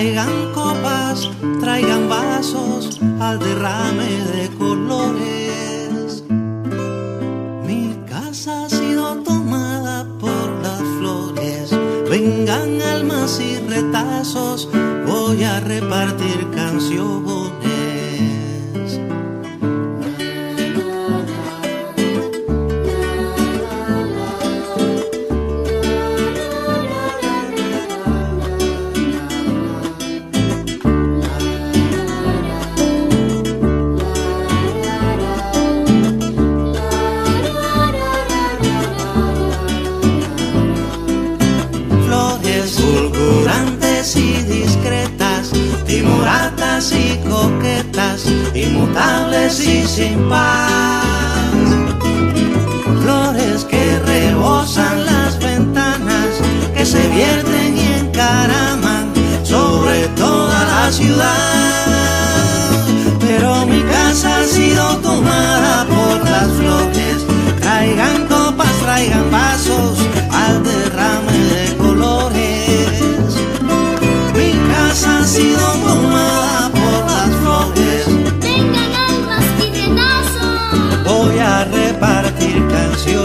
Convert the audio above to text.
Traigan copas, traigan vasos al derrame de colores. Mi casa ha sido tomada por las flores. Vengan almas y retazos, voy a repartir canciones. Fulgurantes y discretas, timoratas y coquetas, inmutables y sin paz. Flores que rebosan las ventanas, que se vierten y encaraman sobre toda la ciudad. Pero mi casa ha sido tomada por las flores. Traigan copas, traigan vasos al derrame de colores. Mi casa ha sido tomada por las flores. Vengan almas y retazos, Voy a repartir canciones.